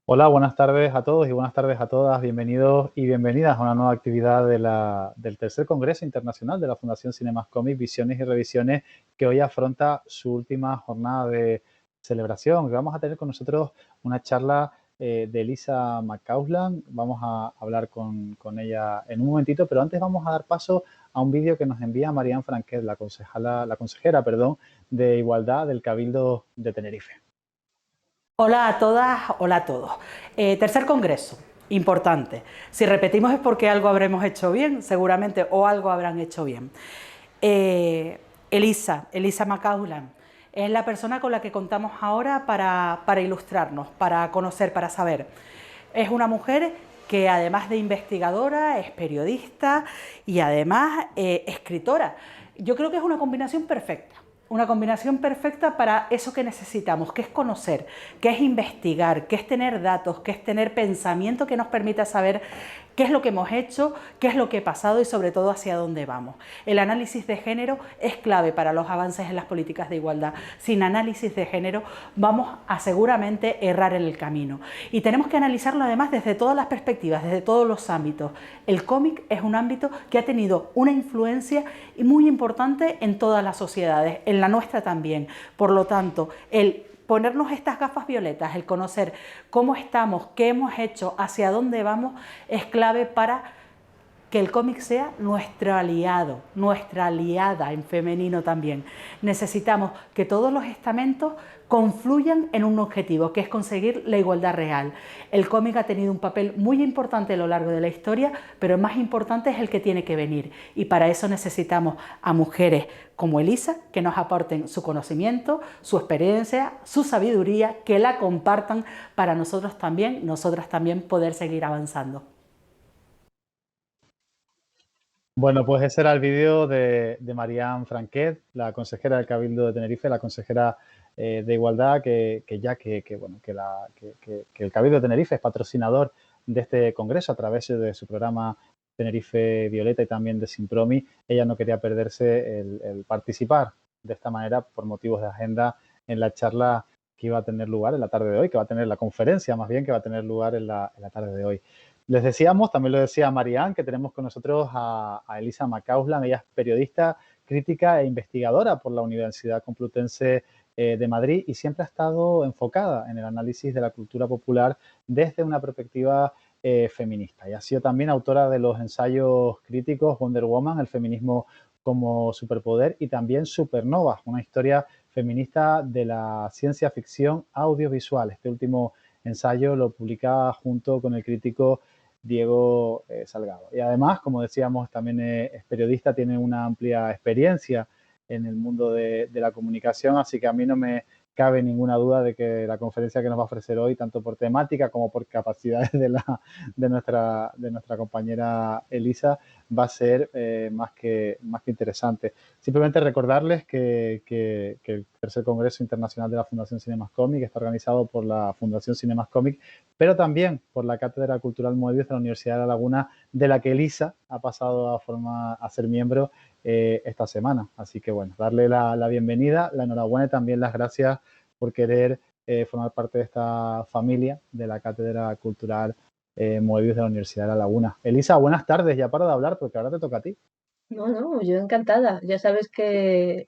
Hola, buenas tardes a todos y buenas tardes a todas. Bienvenidos y bienvenidas a una nueva actividad del tercer Congreso Internacional de la Fundación Cinemascomic, Visiones y Revisiones, que hoy afronta su última jornada de celebración. Vamos a tener con nosotros una charla de Elisa McCausland. Vamos a hablar con ella en un momentito, pero antes vamos a dar paso a un vídeo que nos envía Marian Franquet, la consejera, de Igualdad del Cabildo de Tenerife. Hola a todas, hola a todos. Tercer congreso, importante. Si repetimos es porque algo habremos hecho bien, seguramente, o algo habrán hecho bien. Elisa McCausland, es la persona con la que contamos ahora para ilustrarnos, para conocer, para saber. Es una mujer que además de investigadora, es periodista y además escritora. Yo creo que es una combinación perfecta. Una combinación perfecta para eso que necesitamos, que es conocer, que es investigar, que es tener datos, que es tener pensamiento que nos permita saber qué es lo que hemos hecho, qué es lo que ha pasado y sobre todo hacia dónde vamos. El análisis de género es clave para los avances en las políticas de igualdad. Sin análisis de género vamos a seguramente errar en el camino. Y tenemos que analizarlo además desde todas las perspectivas, desde todos los ámbitos. El cómic es un ámbito que ha tenido una influencia muy importante en todas las sociedades, en la nuestra también. Por lo tanto, el ponernos estas gafas violetas, el conocer cómo estamos, qué hemos hecho, hacia dónde vamos, es clave para que el cómic sea nuestro aliado, nuestra aliada en femenino también. Necesitamos que todos los estamentos confluyan en un objetivo, que es conseguir la igualdad real. El cómic ha tenido un papel muy importante a lo largo de la historia, pero el más importante es el que tiene que venir. Y para eso necesitamos a mujeres como Elisa, que nos aporten su conocimiento, su experiencia, su sabiduría, que la compartan para nosotras también poder seguir avanzando. Bueno, pues ese era el vídeo de Marian Franquet, la consejera del Cabildo de Tenerife, la consejera de Igualdad, que el Cabildo de Tenerife es patrocinador de este congreso a través de su programa Tenerife Violeta y también de Simpromi. Ella no quería perderse el participar de esta manera por motivos de agenda en la charla que iba a tener lugar en la tarde de hoy, que va a tener la conferencia más bien que va a tener lugar en la tarde de hoy. Les decíamos, también lo decía Marianne, que tenemos con nosotros a Elisa McCausland. Ella es periodista, crítica e investigadora por la Universidad Complutense de Madrid y siempre ha estado enfocada en el análisis de la cultura popular desde una perspectiva feminista. Y ha sido también autora de los ensayos críticos Wonder Woman, el feminismo como superpoder y también Supernova, una historia feminista de la ciencia ficción audiovisual. Este último ensayo lo publicaba junto con el crítico Diego Salgado. Y además, como decíamos, también es periodista, tiene una amplia experiencia en el mundo de la comunicación, así que a mí no me cabe ninguna duda de que la conferencia que nos va a ofrecer hoy, tanto por temática como por capacidades de nuestra compañera Elisa, va a ser más que interesante. Simplemente recordarles que el tercer Congreso Internacional de la Fundación Cinemascomic está organizado por la Fundación Cinemascomic, pero también por la Cátedra Cultural Moebius de la Universidad de La Laguna, de la que Elisa ha pasado a ser miembro esta semana. Así que bueno, darle la bienvenida, la enhorabuena y también las gracias por querer formar parte de esta familia de la Cátedra Cultural Moebius de la Universidad de La Laguna. Elisa, buenas tardes, ya para de hablar porque ahora te toca a ti. No, no, yo encantada. Ya sabes que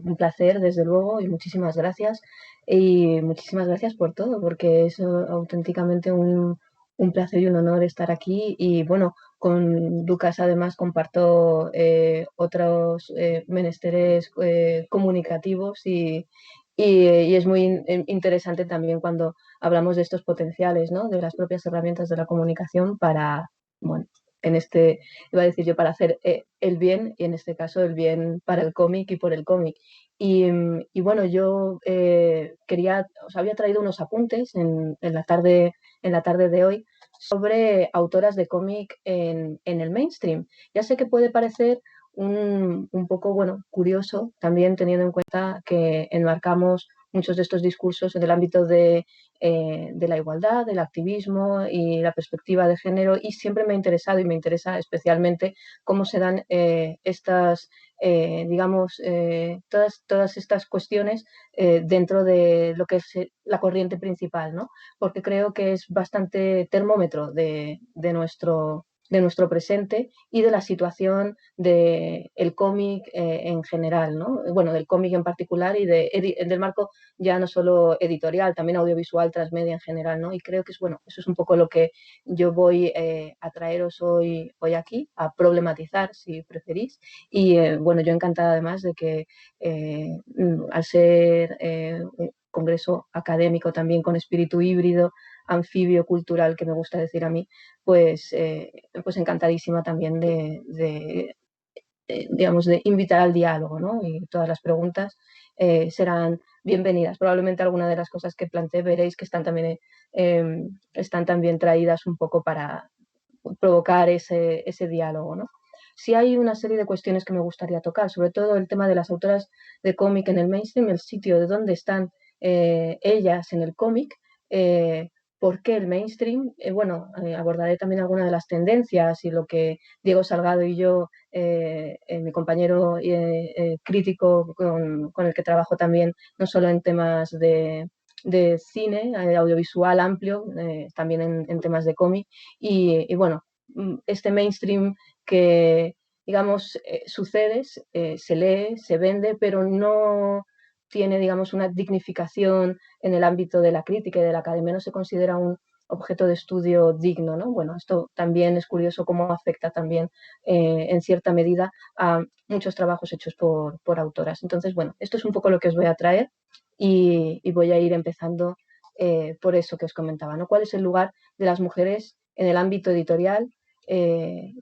un placer, desde luego, y muchísimas gracias. Y muchísimas gracias por todo, porque es auténticamente un placer y un honor estar aquí. Y bueno, con Lucas además comparto otros menesteres comunicativos y es muy interesante también cuando hablamos de estos potenciales, ¿no? De las propias herramientas de la comunicación para, bueno, en este iba a decir yo, para hacer el bien, y en este caso el bien para el cómic y por el cómic. Y bueno, yo os había traído unos apuntes en la tarde de hoy sobre autoras de cómic en el mainstream. Ya sé que puede parecer un poco, bueno, curioso, también teniendo en cuenta que enmarcamos muchos de estos discursos en el ámbito de la igualdad, del activismo y la perspectiva de género, y siempre me ha interesado y me interesa especialmente cómo se dan estas, digamos, todas estas cuestiones dentro de lo que es la corriente principal, ¿no? Porque creo que es bastante termómetro de nuestro presente y de la situación del cómic en general, ¿no? Bueno, del cómic en particular y del marco ya no solo editorial, también audiovisual, transmedia en general, ¿no? Y creo que es, bueno, eso es un poco lo que yo voy a traeros hoy aquí, a problematizar, si preferís. Y bueno, yo encantada además de que al ser un congreso académico también con espíritu híbrido, anfibio, cultural, que me gusta decir a mí, pues encantadísima también digamos, de invitar al diálogo, ¿no? Y todas las preguntas serán bienvenidas. Probablemente algunas de las cosas que planteé veréis que están también traídas un poco para provocar ese diálogo, ¿no? Sí hay una serie de cuestiones que me gustaría tocar, sobre todo el tema de las autoras de cómic en el mainstream, el sitio de dónde están ellas en el cómic, por qué el mainstream. Bueno, abordaré también algunas de las tendencias y lo que Diego Salgado y yo, mi compañero crítico con el que trabajo también, no solo en temas de cine, audiovisual amplio, también en temas de cómic. Y bueno, este mainstream que, digamos, sucede, se lee, se vende, pero no tiene, digamos, una dignificación en el ámbito de la crítica y de la academia, no se considera un objeto de estudio digno, ¿no? Bueno, esto también es curioso cómo afecta también en cierta medida a muchos trabajos hechos por autoras. Entonces, bueno, esto es un poco lo que os voy a traer y voy a ir empezando por eso que os comentaba, ¿no? ¿Cuál es el lugar de las mujeres en el ámbito editorial?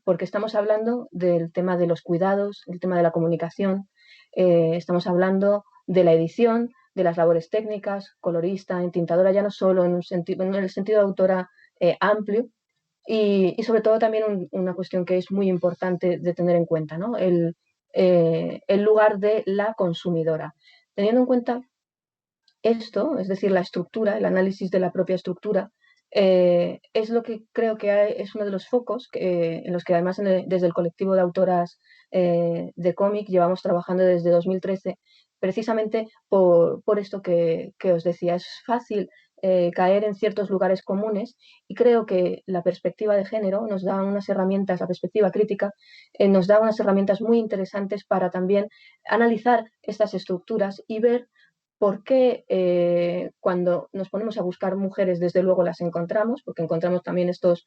Porque estamos hablando del tema de los cuidados, el tema de la comunicación, estamos hablando de la edición, de las labores técnicas, colorista, entintadora, ya no solo en el sentido de autora amplio, y sobre todo también una cuestión que es muy importante de tener en cuenta, ¿no? El lugar de la consumidora. Teniendo en cuenta esto, es decir, la estructura, el análisis de la propia estructura, es lo que creo que es uno de los focos en los que además desde el colectivo de autoras de cómic llevamos trabajando desde 2013, precisamente por esto que os decía. Es fácil caer en ciertos lugares comunes, y creo que la perspectiva de género nos da unas herramientas, la perspectiva crítica nos da unas herramientas muy interesantes para también analizar estas estructuras y ver por qué cuando nos ponemos a buscar mujeres, desde luego las encontramos, porque encontramos también estos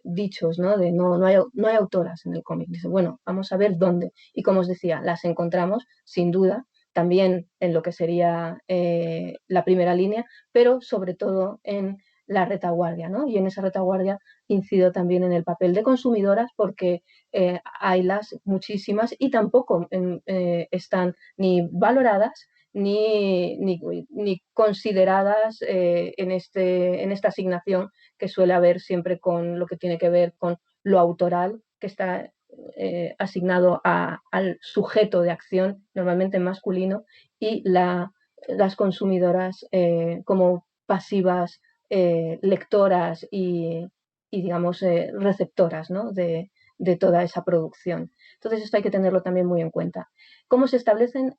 dichos, ¿no? De no hay autoras en el cómic. Dice, bueno, vamos a ver dónde. Y como os decía, las encontramos sin duda también en lo que sería la primera línea, pero sobre todo en la retaguardia, ¿no? Y en esa retaguardia incido también en el papel de consumidoras, porque haylas muchísimas y tampoco están ni valoradas ni consideradas en esta asignación que suele haber siempre con lo que tiene que ver con lo autoral, que está asignado al sujeto de acción, normalmente masculino, y las consumidoras como pasivas lectoras y digamos, receptoras, ¿no? de toda esa producción. Entonces esto hay que tenerlo también muy en cuenta. ¿Cómo se establecen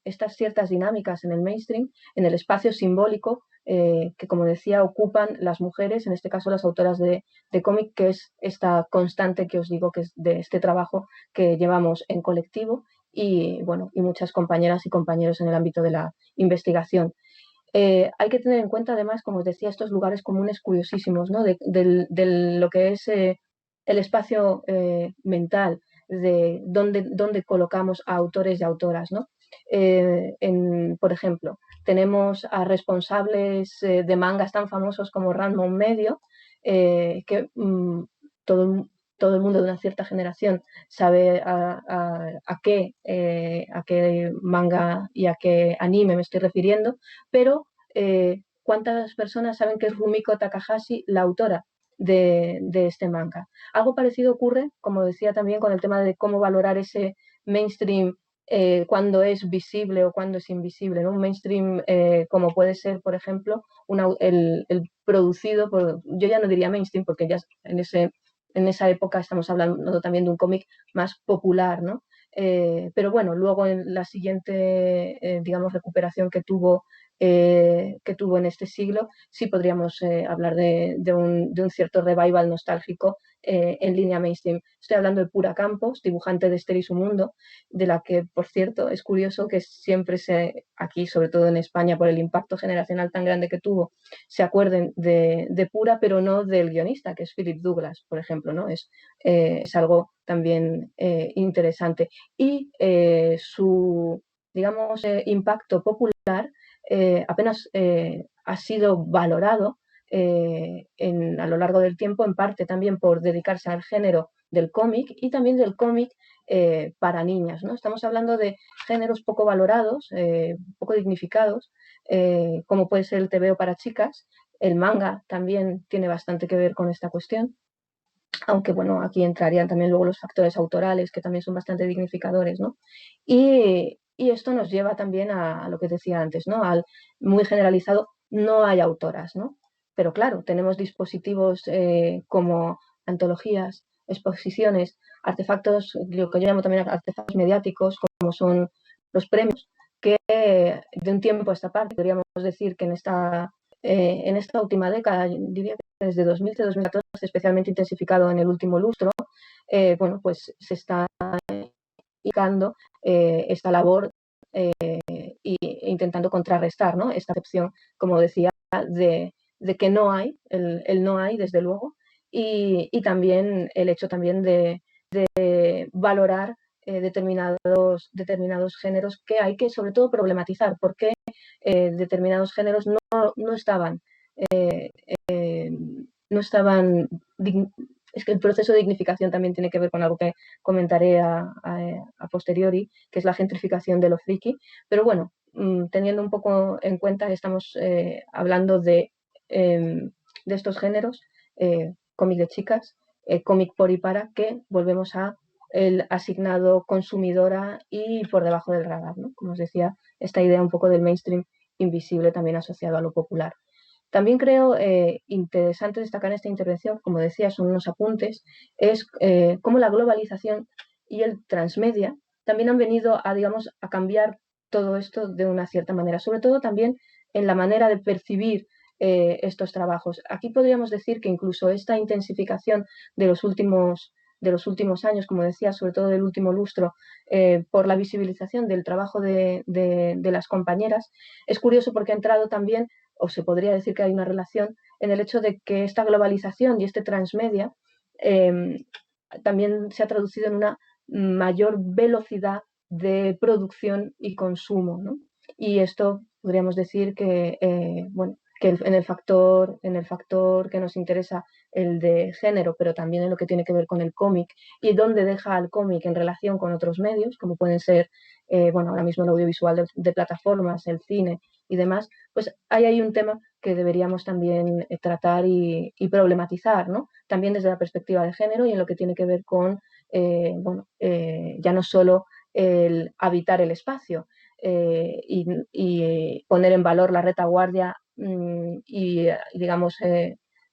estas ciertas dinámicas en el mainstream, en el espacio simbólico que, como decía, ocupan las mujeres, en este caso las autoras de cómic, que es esta constante que os digo que es de este trabajo que llevamos en colectivo y, bueno, y muchas compañeras y compañeros en el ámbito de la investigación? Hay que tener en cuenta, además, como os decía, estos lugares comunes curiosísimos, ¿no? de lo que es el espacio mental, de dónde colocamos a autores y autoras, ¿no? Por ejemplo, tenemos a responsables de mangas tan famosos como Ranma Medio, que todo el mundo de una cierta generación sabe a qué manga y a qué anime me estoy refiriendo, pero ¿cuántas personas saben que es Rumiko Takahashi la autora de este manga? Algo parecido ocurre, como decía también, con el tema de cómo valorar ese mainstream cuándo es visible o cuándo es invisible, ¿no? Un mainstream como puede ser, por ejemplo, el producido por, yo ya no diría mainstream porque ya en esa época estamos hablando también de un cómic más popular, ¿no? Pero bueno, luego en la siguiente, digamos, recuperación que tuvo en este siglo, sí podríamos hablar de un cierto revival nostálgico en línea mainstream. Estoy hablando de Pura Campos, dibujante de Esther y su mundo, de la que, por cierto, es curioso que siempre aquí, sobre todo en España, por el impacto generacional tan grande que tuvo, se acuerden de Pura, pero no del guionista, que es Philip Douglas, por ejemplo, ¿no? Es algo también interesante. Y su, digamos, impacto popular apenas ha sido valorado a lo largo del tiempo, en parte también por dedicarse al género del cómic y también del cómic para niñas, ¿no? Estamos hablando de géneros poco valorados, poco dignificados, como puede ser el TVO para chicas. El manga también tiene bastante que ver con esta cuestión, aunque bueno, aquí entrarían también luego los factores autorales, que también son bastante dignificadores, ¿no? Y esto nos lleva también a lo que decía antes, ¿no? Al muy generalizado, no hay autoras, ¿no? Pero claro, tenemos dispositivos como antologías, exposiciones, artefactos, lo que yo llamo también artefactos mediáticos, como son los premios, que de un tiempo a esta parte, podríamos decir que en esta última década, diría que desde 2000 a 2014, especialmente intensificado en el último lustro, bueno, pues se está indicando esta labor intentando contrarrestar, ¿no? Esta percepción, como decía, de que no hay, el no hay, desde luego, y también el hecho también de valorar determinados géneros que hay que sobre todo problematizar, porque determinados géneros no estaban no estaban es que el proceso de dignificación también tiene que ver con algo que comentaré a posteriori, que es la gentrificación de lo friki. Pero bueno, teniendo un poco en cuenta que estamos hablando de estos géneros, cómic de chicas, cómic por y para, que volvemos a el asignado consumidora y por debajo del radar, ¿no? Como os decía, esta idea un poco del mainstream invisible también asociado a lo popular. También creo interesante destacar en esta intervención, como decía, son unos apuntes, es cómo la globalización y el transmedia también han venido a, digamos, a cambiar todo esto de una cierta manera, sobre todo también en la manera de percibir estos trabajos. Aquí podríamos decir que incluso esta intensificación de los últimos años, como decía, sobre todo del último lustro, por la visibilización del trabajo de las compañeras, es curioso porque ha entrado también, o se podría decir que hay una relación en el hecho de que esta globalización y este transmedia también se ha traducido en una mayor velocidad de producción y consumo, ¿no? Y esto podríamos decir que, bueno, que en el factor que nos interesa, el de género, pero también en lo que tiene que ver con el cómic y dónde deja al cómic en relación con otros medios, como pueden ser, bueno, ahora mismo el audiovisual de plataformas, el cine y demás, pues hay un tema que deberíamos también tratar y problematizar, ¿no? También desde la perspectiva de género y en lo que tiene que ver con, bueno, ya no solo el habitar el espacio y poner en valor la retaguardia y, digamos,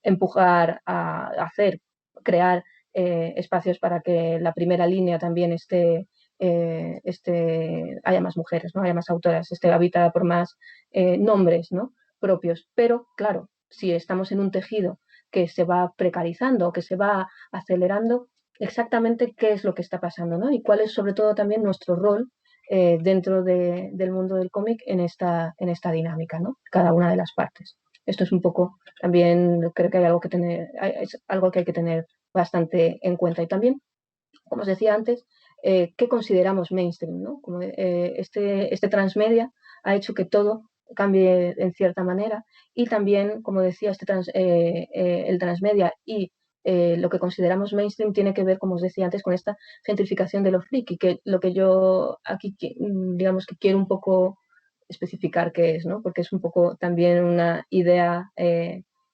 empujar a hacer, crear espacios para que la primera línea también haya más mujeres, ¿no? Haya más autoras, esté habitada por más nombres, ¿no? propios. Pero, claro, si estamos en un tejido que se va precarizando, que se va acelerando, exactamente qué es lo que está pasando, ¿no? Y cuál es sobre todo también nuestro rol dentro del mundo del cómic en esta dinámica, ¿no? Cada una de las partes. Esto es un poco, también creo que hay algo que es algo que hay que tener bastante en cuenta. Y también, como os decía antes, ¿qué consideramos mainstream? ¿no? Como, este transmedia ha hecho que todo cambie en cierta manera y también, como decía, el transmedia y lo que consideramos mainstream tiene que ver, como os decía antes, con esta gentrificación de lo friki, que lo que yo aquí, digamos que quiero un poco especificar qué es, ¿no? Porque es un poco también una idea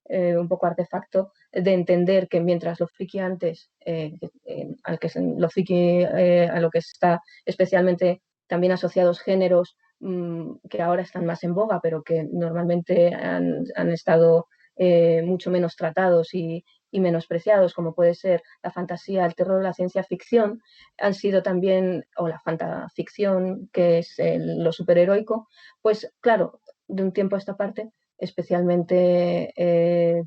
un poco artefacto de entender que mientras lo friki antes, lo friki a lo que está especialmente también asociados géneros que ahora están más en boga, pero que normalmente han estado mucho menos tratados y menospreciados, como puede ser la fantasía, el terror, la ciencia ficción, han sido también, o la fantaficción, que es lo superheroico, pues claro, de un tiempo a esta parte, especialmente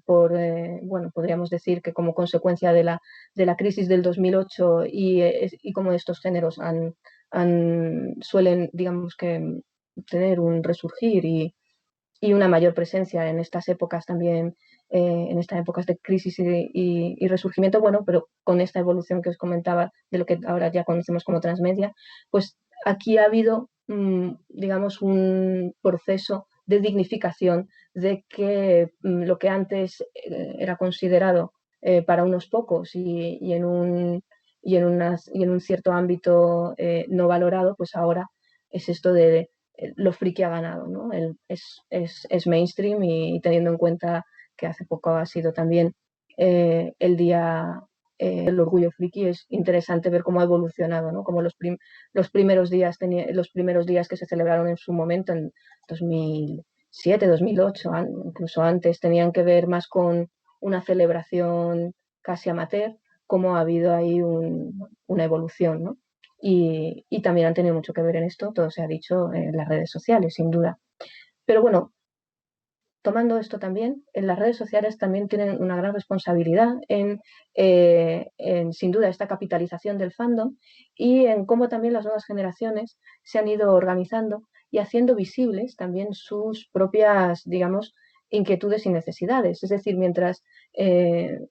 bueno, podríamos decir que como consecuencia de la crisis del 2008 y como estos géneros suelen, digamos que, tener un resurgir y una mayor presencia en estas épocas también, en estas épocas de crisis y resurgimiento, bueno, pero con esta evolución que os comentaba de lo que ahora ya conocemos como transmedia, pues aquí ha habido, digamos, un proceso de dignificación de que lo que antes era considerado para unos pocos y en un cierto ámbito no valorado, pues ahora es esto de lo friki ha ganado, ¿no? Es mainstream y teniendo en cuenta que hace poco ha sido también el día del orgullo friki, es interesante ver cómo ha evolucionado, ¿no? Como los primeros días que se celebraron en su momento, en 2007, 2008, incluso antes, tenían que ver más con una celebración casi amateur, cómo ha habido ahí una evolución, ¿no? Y también han tenido mucho que ver en esto, todo se ha dicho en las redes sociales, sin duda. Pero bueno, tomando esto también, en las redes sociales también tienen una gran responsabilidad sin duda, esta capitalización del fandom y en cómo también las nuevas generaciones se han ido organizando y haciendo visibles también sus propias, digamos, inquietudes y necesidades. Es decir, mientras el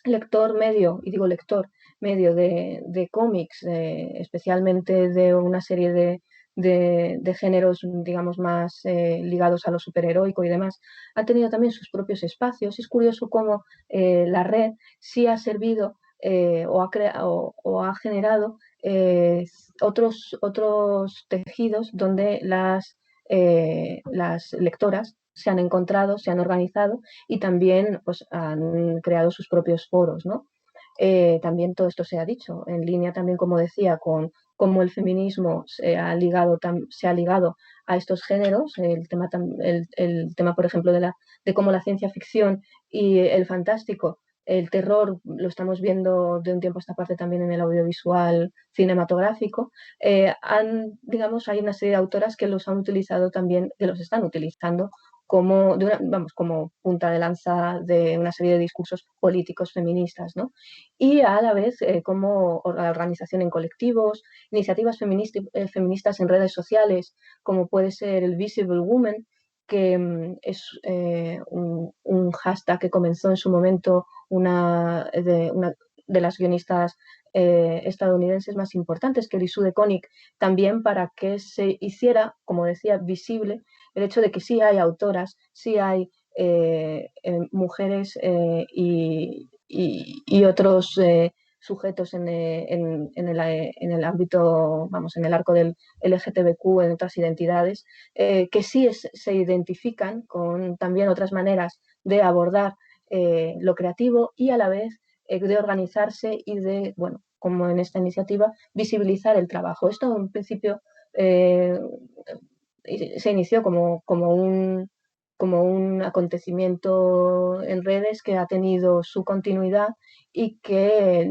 lector medio, y digo lector medio de cómics, especialmente de una serie de géneros, digamos, más ligados a lo superheroico y demás, ha tenido también sus propios espacios. Es curioso cómo la red sí ha servido o ha generado otros tejidos donde las lectoras se han encontrado, se han organizado y también pues, han creado sus propios foros, ¿no? También todo esto se ha dicho en línea también, como decía, con cómo el feminismo se ha ligado a estos géneros, el tema por ejemplo, de cómo la ciencia ficción y el fantástico, el terror, lo estamos viendo de un tiempo a esta parte también en el audiovisual cinematográfico, digamos, hay una serie de autoras que los han utilizado también, que los están utilizando como punta de lanza de una serie de discursos políticos feministas, ¿no? Y a la vez como organización en colectivos, iniciativas feministas en redes sociales, como puede ser el Visible Woman, que es un hashtag que comenzó en su momento una de las guionistas estadounidenses más importantes, que Lisu de Koenig, también para que se hiciera, como decía, visible el hecho de que sí hay autoras, sí hay mujeres y otros sujetos en el ámbito, vamos, en el arco del LGTBQ, en otras identidades, que sí se identifican con también otras maneras de abordar lo creativo y a la vez de organizarse y de, bueno, como en esta iniciativa, visibilizar el trabajo. Esto en principio se inició como un acontecimiento en redes que ha tenido su continuidad y que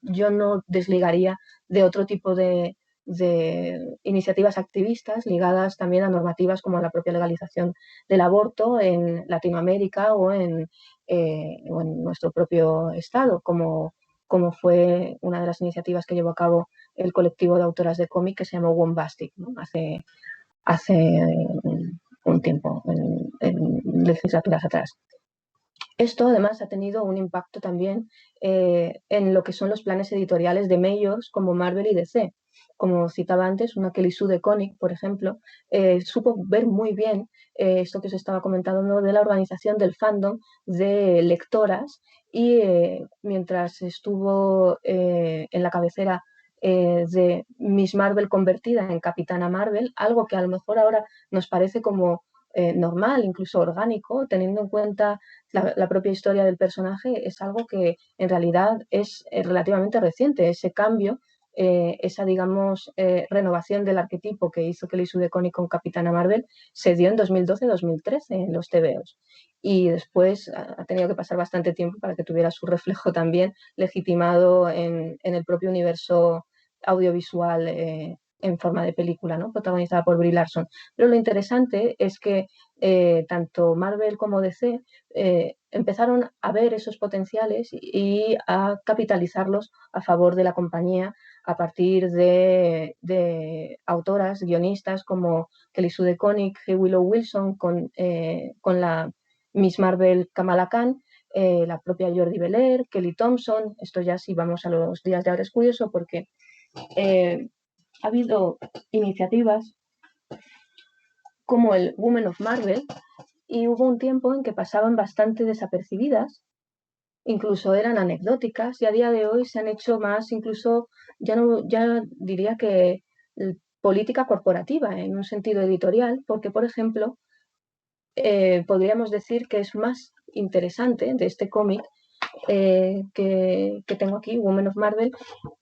yo no desligaría de otro tipo de iniciativas activistas ligadas también a normativas como la propia legalización del aborto en Latinoamérica o en nuestro propio estado, como fue una de las iniciativas que llevó a cabo el colectivo de autoras de cómic que se llamó Wombastic, ¿no? hace un tiempo, en legislaturas atrás. Esto además ha tenido un impacto también en lo que son los planes editoriales de majors como Marvel y DC. Como citaba antes, una Kelly Sue DeConnick, por ejemplo, supo ver muy bien esto que os estaba comentando, ¿no? De la organización del fandom de lectoras y mientras estuvo en la cabecera de Miss Marvel convertida en Capitana Marvel, algo que a lo mejor ahora nos parece como normal, incluso orgánico, teniendo en cuenta la propia historia del personaje, es algo que en realidad es relativamente reciente. Ese cambio esa, digamos, renovación del arquetipo que hizo Kelly Sue DeConnick con Capitana Marvel se dio en 2012-2013 en los TVOs. Y después ha tenido que pasar bastante tiempo para que tuviera su reflejo también legitimado en el propio universo audiovisual en forma de película, ¿no? Protagonizada por Brie Larson. Pero lo interesante es que tanto Marvel como DC empezaron a ver esos potenciales y a capitalizarlos a favor de la compañía a partir de autoras, guionistas como Kelly Sue DeConnick, Willow Wilson, con la Miss Marvel Kamala Khan, la propia Jordi Belair, Kelly Thompson. Esto ya sí vamos a los días de ahora es curioso porque ha habido iniciativas como el Women of Marvel y hubo un tiempo en que pasaban bastante desapercibidas, incluso eran anecdóticas, y a día de hoy se han hecho más, incluso ya diría que política corporativa en un sentido editorial, porque por ejemplo podríamos decir que es más interesante de este cómic que tengo aquí, Women of Marvel,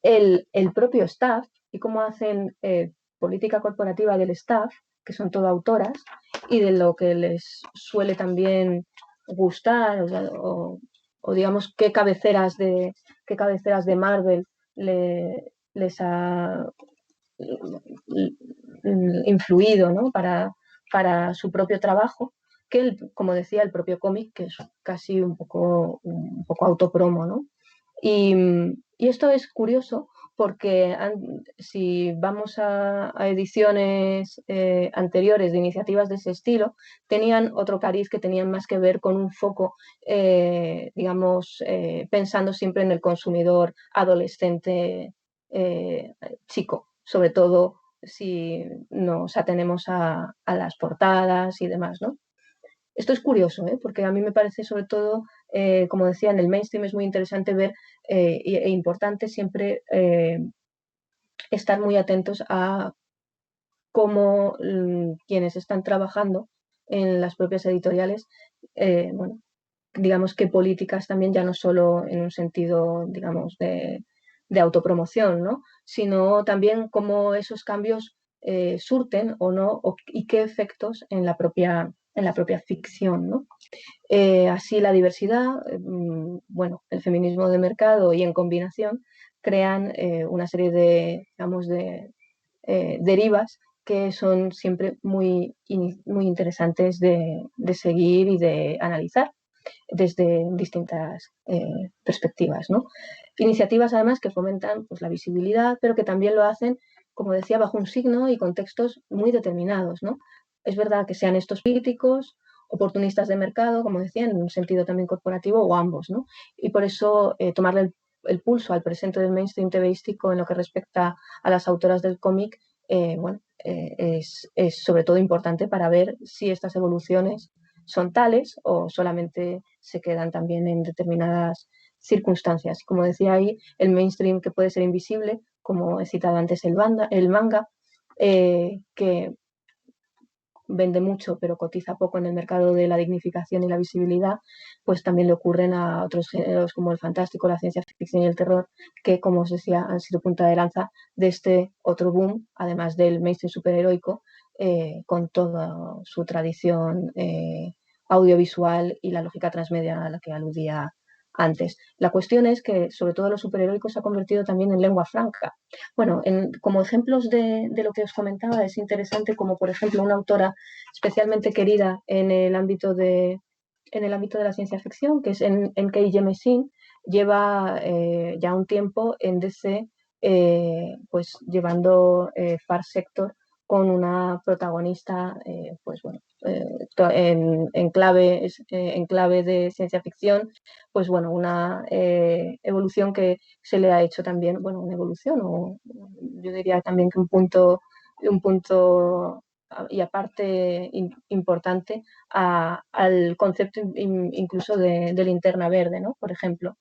el propio staff y cómo hacen política corporativa del staff, que son todo autoras, y de lo que les suele también gustar, o digamos qué cabeceras de Marvel les ha influido, ¿no? para su propio trabajo, que como decía, el propio cómic, que es casi un poco autopromo, ¿no? Y esto es curioso porque si vamos a ediciones anteriores de iniciativas de ese estilo, tenían otro cariz que tenían más que ver con un foco, digamos, pensando siempre en el consumidor adolescente chico, sobre todo si nos atenemos a las portadas y demás, ¿no? Esto es curioso, porque a mí me parece sobre todo, como decía, en el mainstream es muy interesante ver e importante siempre estar muy atentos a cómo quienes están trabajando en las propias editoriales, bueno, digamos que políticas también, ya no solo en un sentido, digamos, de autopromoción, ¿no? Sino también cómo esos cambios surten o no, y qué efectos en la propia ficción, ¿no? Así la diversidad, bueno, el feminismo de mercado y en combinación crean una serie de, digamos, de derivas que son siempre muy interesantes de seguir y de analizar desde distintas perspectivas, ¿no? Iniciativas además que fomentan pues, la visibilidad, pero que también lo hacen, como decía, bajo un signo y contextos muy determinados, ¿no? Es verdad que sean estos críticos, oportunistas de mercado, como decía, en un sentido también corporativo, o ambos, ¿no? Y por eso tomarle el pulso al presente del mainstream TVístico en lo que respecta a las autoras del cómic, bueno, es sobre todo importante para ver si estas evoluciones son tales o solamente se quedan también en determinadas circunstancias. Como decía ahí, el mainstream que puede ser invisible, como he citado antes el manga, que vende mucho pero cotiza poco en el mercado de la dignificación y la visibilidad, pues también le ocurren a otros géneros como el fantástico, la ciencia ficción y el terror, que como os decía han sido punta de lanza de este otro boom, además del mainstream superheroico, con toda su tradición audiovisual y la lógica transmedia a la que aludía antes. La cuestión es que sobre todo lo superheroico se ha convertido también en lengua franca. Bueno, como ejemplos de lo que os comentaba, es interesante como por ejemplo una autora especialmente querida en el ámbito de la ciencia ficción, que es N.K. Jemisin, lleva ya un tiempo en DC pues llevando Far Sector con una protagonista pues bueno, en clave de ciencia ficción, pues bueno, una evolución que se le ha hecho también, bueno, una evolución, o yo diría también que un punto y aparte importante al concepto incluso de linterna verde, ¿no? Por ejemplo.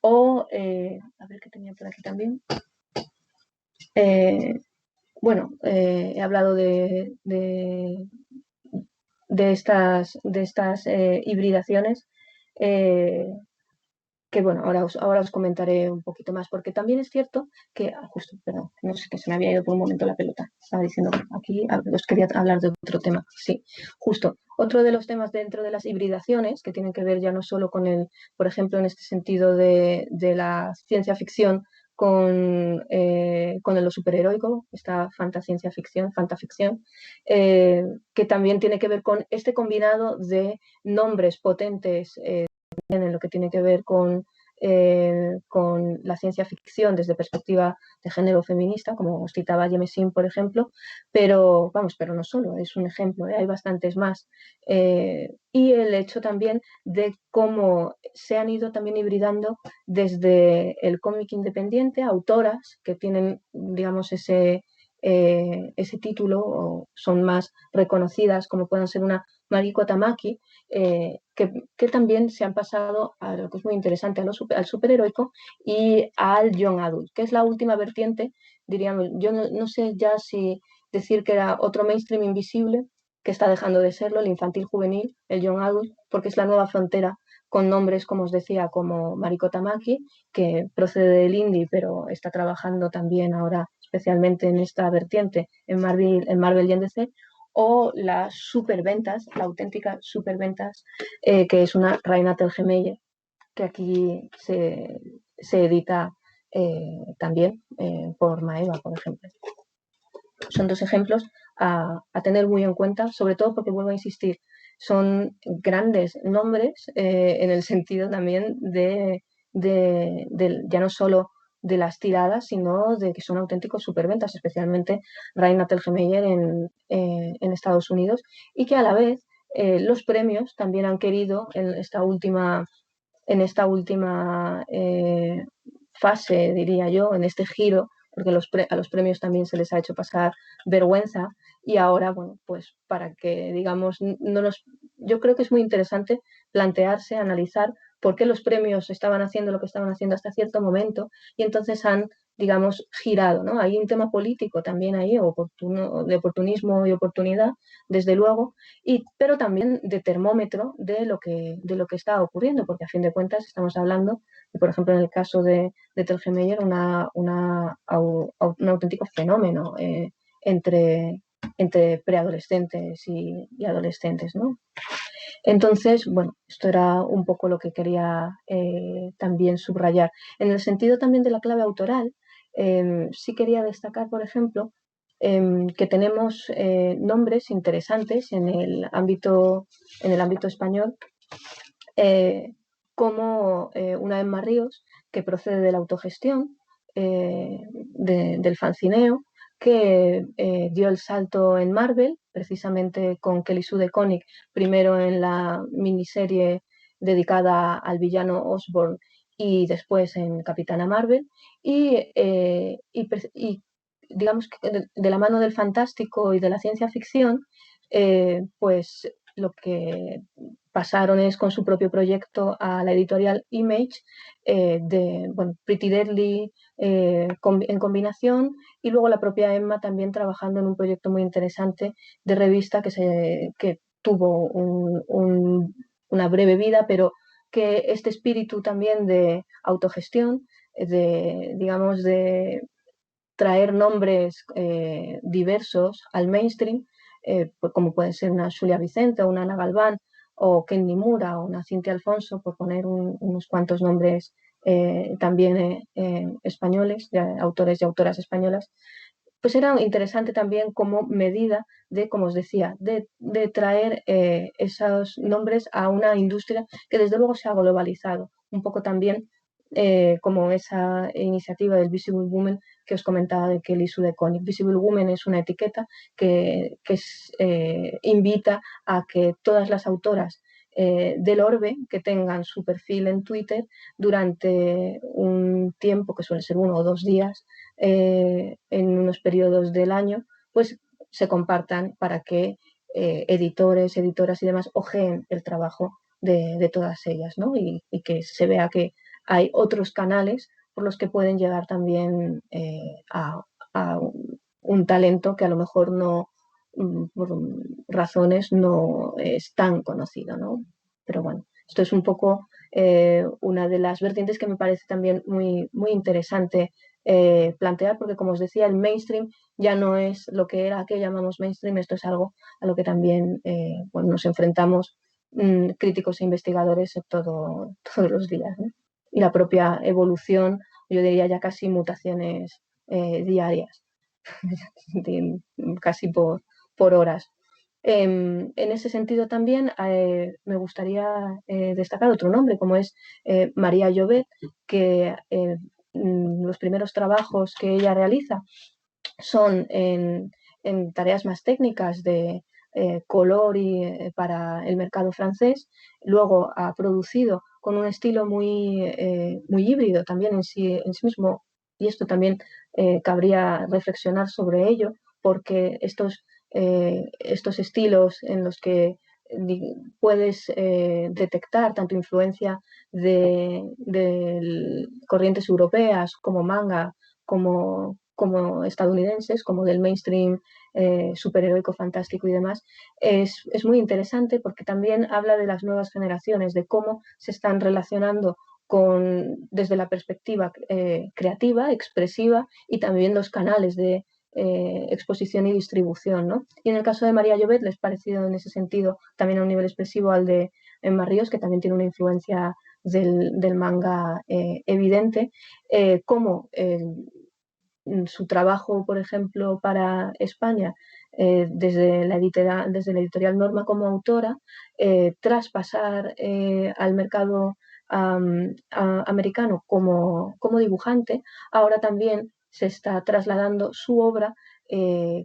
O, a ver qué tenía por aquí también. Bueno, he hablado de estas hibridaciones. que bueno, ahora os comentaré un poquito más, porque también es cierto que, justo, perdón, no sé, que se me había ido por un momento la pelota, estaba diciendo aquí, os quería hablar de otro tema, sí, justo, otro de los temas dentro de las hibridaciones, que tienen que ver ya no solo con el, por ejemplo, en este sentido de la ciencia ficción, con lo superheroico, esta fantaciencia ficción, fantaficción, que también tiene que ver con este combinado de nombres potentes en lo que tiene que ver con la ciencia ficción desde perspectiva de género feminista, como os citaba Jemesin, por ejemplo, pero vamos, pero no solo, es un ejemplo, hay bastantes más. Y el hecho también de cómo se han ido también hibridando desde el cómic independiente, autoras que tienen, digamos, ese título o son más reconocidas, como pueden ser una Mariko Tamaki, que también se han pasado a lo que es muy interesante, al superheroico y al young adult, que es la última vertiente, diríamos, yo no sé ya si decir que era otro mainstream invisible, que está dejando de serlo, el infantil juvenil, el young adult, porque es la nueva frontera con nombres, como os decía, como Mariko Tamaki, que procede del indie, pero está trabajando también ahora especialmente en esta vertiente en Marvel y en DC, o las superventas, la auténtica superventas, que es una Raina Telgemeier, que aquí se edita también por Maeva, por ejemplo. Son dos ejemplos a tener muy en cuenta, sobre todo porque, vuelvo a insistir, son grandes nombres en el sentido también de ya no solo de las tiradas, sino de que son auténticos superventas, especialmente Raina Telgemeier en Estados Unidos, y que a la vez los premios también han querido en esta última fase, diría yo, en este giro, porque a los premios también se les ha hecho pasar vergüenza, y ahora, bueno, pues para que, digamos, yo creo que es muy interesante plantearse, analizar por qué los premios estaban haciendo lo que estaban haciendo hasta cierto momento, y entonces han, digamos, girado, ¿no? Hay un tema político también ahí, de oportunismo y oportunidad, desde luego, pero también de termómetro de lo que está ocurriendo, porque a fin de cuentas estamos hablando de, por ejemplo, en el caso de Telgemeier, un auténtico fenómeno entre preadolescentes y adolescentes, ¿no? Entonces, bueno, esto era un poco lo que quería también subrayar. En el sentido también de la clave autoral, sí quería destacar, por ejemplo, que tenemos nombres interesantes en el ámbito español, como una Emma Ríos, que procede de la autogestión, del fancineo, que dio el salto en Marvel, precisamente con Kelly Sue DeConnick, primero en la miniserie dedicada al villano Osborn y después en Capitana Marvel, y digamos que de la mano del fantástico y de la ciencia ficción, pues lo que pasaron es con su propio proyecto a la editorial Image, Pretty Deadly en combinación, y luego la propia Emma también trabajando en un proyecto muy interesante de revista que tuvo una breve vida, pero que este espíritu también de autogestión, digamos, de traer nombres diversos al mainstream, pues como pueden ser una Julia Vicente o una Ana Galván o Ken Nimura o una Cintia Alfonso, por poner unos cuantos nombres también españoles, de autores y autoras españolas, pues era interesante también como medida de, como os decía, de traer esos nombres a una industria que desde luego se ha globalizado, un poco también como esa iniciativa del Visible Woman que os comentaba de Kelly Sue DeConnick. Visible Woman es una etiqueta que invita a que todas las autoras del orbe que tengan su perfil en Twitter durante un tiempo, que suele ser 1 o 2 días, en unos periodos del año, pues se compartan para que editores, editoras y demás ojeen el trabajo de todas ellas, ¿no? Y que se vea que hay otros canales por los que pueden llegar también a un talento que a lo mejor no, por razones, no es tan conocido, ¿no? Pero bueno, esto es un poco una de las vertientes que me parece también muy, muy interesante plantear, porque como os decía, el mainstream ya no es lo que era, que llamamos mainstream, esto es algo a lo que también bueno, nos enfrentamos críticos e investigadores todos los días, ¿no? Y la propia evolución, yo diría ya casi mutaciones diarias, casi por horas. En ese sentido también me gustaría destacar otro nombre, como es María Llobet, que los primeros trabajos que ella realiza son en tareas más técnicas de color y para el mercado francés. Luego ha producido con un estilo muy híbrido también en sí mismo, y esto también cabría reflexionar sobre ello, porque estos estilos en los que puedes detectar tanto influencia de corrientes europeas como manga, como estadounidenses, como del mainstream superheroico, fantástico y demás, es muy interesante porque también habla de las nuevas generaciones, de cómo se están relacionando desde la perspectiva creativa, expresiva y también los canales de exposición y distribución, ¿no? Y en el caso de María Llobet les ha parecido en ese sentido también a un nivel expresivo al de Emma Ríos, que también tiene una influencia del manga evidente, como su trabajo, por ejemplo, para España, desde la editorial Norma como autora, tras pasar al mercado americano como dibujante, ahora también se está trasladando su obra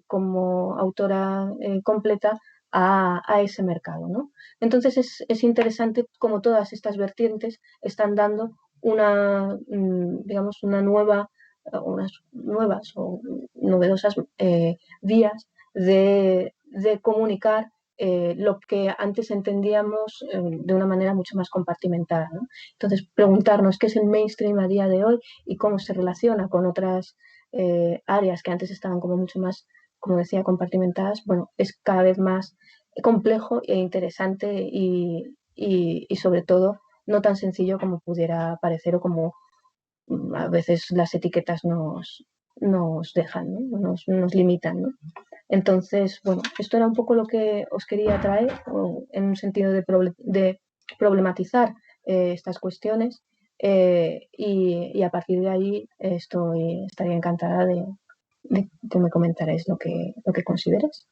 como autora completa a ese mercado, ¿no? Entonces es interesante cómo todas estas vertientes están dando digamos, unas nuevas o novedosas vías de comunicar lo que antes entendíamos de una manera mucho más compartimentada, ¿no? Entonces, preguntarnos qué es el mainstream a día de hoy y cómo se relaciona con otras áreas que antes estaban como mucho más, como decía, compartimentadas, bueno, es cada vez más complejo e interesante y sobre todo no tan sencillo como pudiera parecer o como a veces las etiquetas nos dejan, ¿no? Nos limitan, ¿no? Entonces, bueno, esto era un poco lo que os quería traer en un sentido de problematizar estas cuestiones y a partir de ahí estaría encantada de que me comentarais lo que consideres.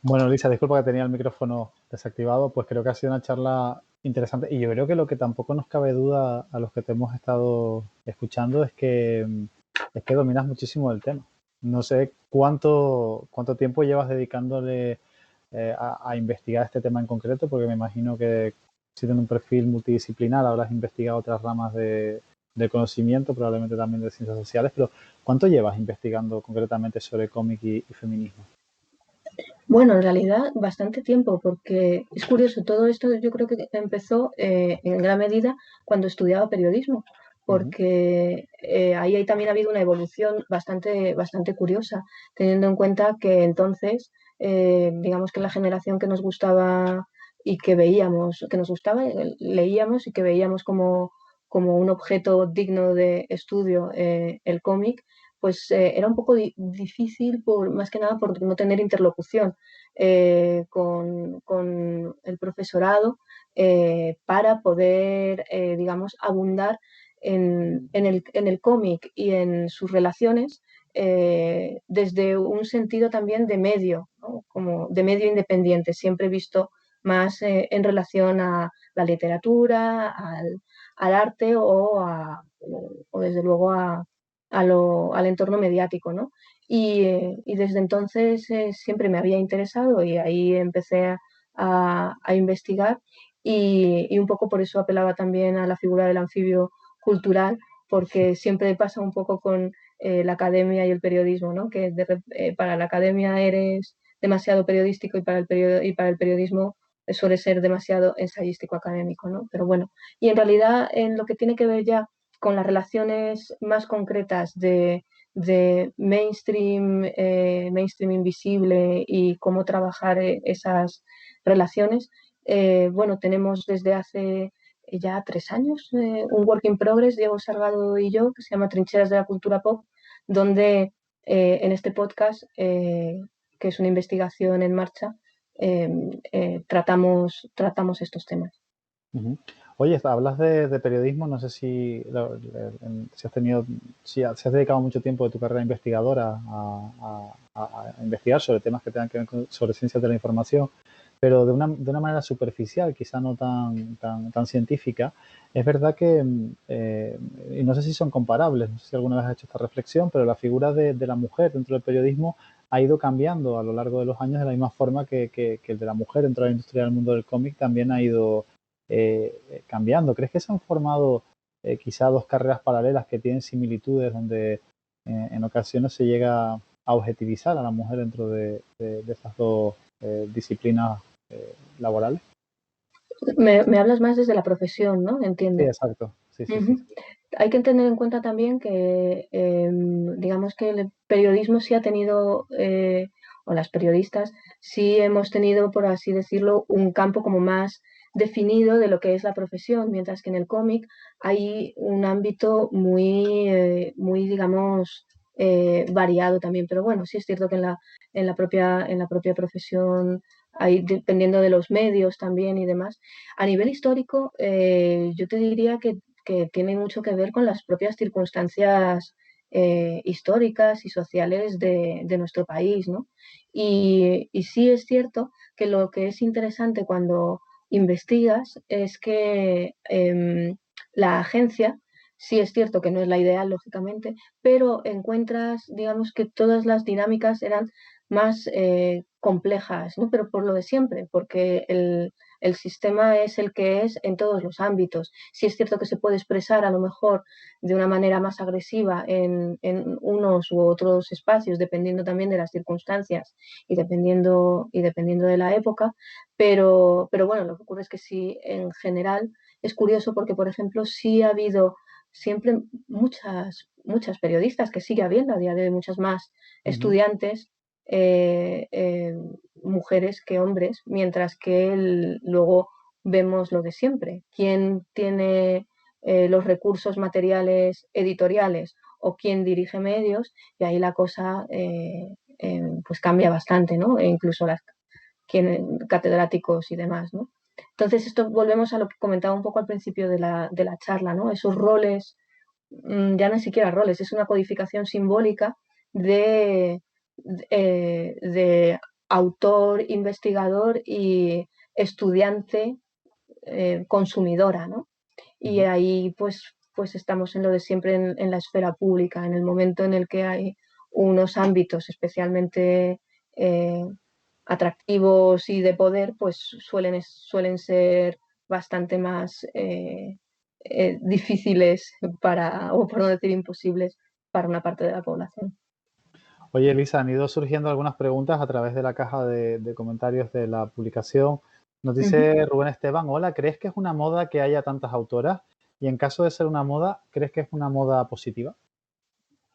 Bueno, Lisa, disculpa que tenía el micrófono desactivado, pues creo que ha sido una charla interesante y yo creo que lo que tampoco nos cabe duda a los que te hemos estado escuchando es que dominas muchísimo el tema. No sé cuánto tiempo llevas dedicándole a investigar este tema en concreto, porque me imagino que si tienes un perfil multidisciplinar habrás investigado otras ramas del conocimiento, probablemente también de ciencias sociales, pero ¿cuánto llevas investigando concretamente sobre cómic y feminismo? Bueno, en realidad bastante tiempo, porque es curioso, todo esto yo creo que empezó en gran medida cuando estudiaba periodismo, porque ahí también ha habido una evolución bastante curiosa, teniendo en cuenta que entonces, digamos que la generación que nos gustaba y que veíamos, que nos gustaba, leíamos y que veíamos como un objeto digno de estudio el cómic, pues era un poco difícil, más que nada por no tener interlocución con el profesorado para poder, digamos, abundar en el cómic y en sus relaciones desde un sentido también de medio, ¿no? Como de medio independiente, siempre visto más en relación a la literatura, al arte o desde luego al entorno mediático, ¿no? Y desde entonces siempre me había interesado y ahí empecé a investigar y un poco por eso apelaba también a la figura del anfibio cultural, porque siempre pasa un poco con la academia y el periodismo, ¿no? Que para la academia eres demasiado periodístico y y para el periodismo suele ser demasiado ensayístico académico, ¿no? Pero bueno, y en realidad en lo que tiene que ver ya con las relaciones más concretas de mainstream invisible y cómo trabajar esas relaciones, bueno, tenemos desde hace ya 3 años un work in progress, Diego Salgado y yo, que se llama Trincheras de la Cultura Pop, donde en este podcast, que es una investigación en marcha, tratamos estos temas. Ujú. Oye, hablas de periodismo, no sé si, si has tenido, si has dedicado mucho tiempo de tu carrera investigadora a investigar sobre temas que tengan que ver sobre ciencias de la información, pero de una manera superficial, quizá no tan científica. Es verdad que, y no sé si son comparables, no sé si alguna vez has hecho esta reflexión, pero la figura de la mujer dentro del periodismo ha ido cambiando a lo largo de los años de la misma forma que el de la mujer dentro de la industria del mundo del cómic también ha ido cambiando. ¿Crees que se han formado quizá dos carreras paralelas que tienen similitudes donde en ocasiones se llega a objetivizar a la mujer dentro de estas dos disciplinas laborales? Me hablas más desde la profesión, ¿no? Sí, Entiendo. exacto. Sí, sí, sí, Ujú. sí. Hay que tener en cuenta también que, digamos que el periodismo sí ha tenido, o las periodistas, sí hemos tenido, por así decirlo, un campo como más definido de lo que es la profesión, mientras que en el cómic hay un ámbito muy digamos, variado también. Pero bueno, sí es cierto que en la propia profesión hay, dependiendo de los medios también y demás. A nivel histórico, yo te diría que tiene mucho que ver con las propias circunstancias históricas y sociales de nuestro país, ¿no? Y sí es cierto que lo que es interesante cuando investigas es que la agencia, sí es cierto que no es la ideal, lógicamente, pero encuentras, digamos, que todas las dinámicas eran más complejas, ¿no? Pero por lo de siempre, porque el sistema es el que es en todos los ámbitos. Sí es cierto que se puede expresar a lo mejor de una manera más agresiva en unos u otros espacios, dependiendo también de las circunstancias y dependiendo de la época, pero bueno, lo que ocurre es que sí, en general, es curioso porque, por ejemplo, sí ha habido siempre muchas periodistas, que sigue habiendo a día de hoy muchas más Ujú. estudiantes, eh, eh, mujeres que hombres, mientras que luego vemos lo de siempre. ¿Quién tiene los recursos materiales editoriales o quién dirige medios? Y ahí la cosa pues cambia bastante, ¿no? E incluso catedráticos y demás, ¿no? Entonces, esto volvemos a lo que comentaba un poco al principio de la charla, ¿no? Esos roles, ya no siquiera roles, es una codificación simbólica de autor, investigador y estudiante, consumidora, ¿no? Y Ujú. ahí pues estamos en lo de siempre en la esfera pública, en el momento en el que hay unos ámbitos especialmente eh, atractivos y de poder, pues suelen ser bastante más difíciles o por no decir imposibles, para una parte de la población. Oye, Elisa, han ido surgiendo algunas preguntas a través de la caja de comentarios de la publicación. Nos Ujú. dice Rubén Esteban, hola, ¿crees que es una moda que haya tantas autoras? Y en caso de ser una moda, ¿crees que es una moda positiva?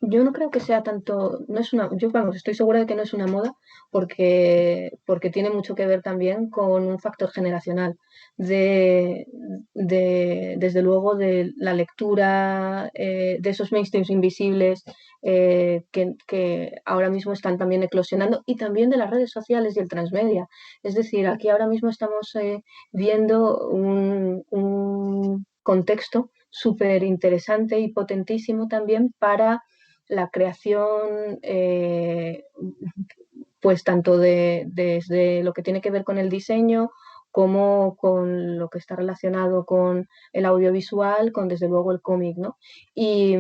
Yo no creo que sea tanto, no es una, yo vamos, estoy segura de que no es una moda porque tiene mucho que ver también con un factor generacional, de, desde luego de la lectura, de esos mainstreams invisibles que ahora mismo están también eclosionando, y también de las redes sociales y el transmedia. Es decir, aquí ahora mismo estamos viendo un contexto súper interesante y potentísimo también para la creación, pues tanto desde lo que tiene que ver con el diseño como con lo que está relacionado con el audiovisual, con desde luego el cómic, ¿no? Y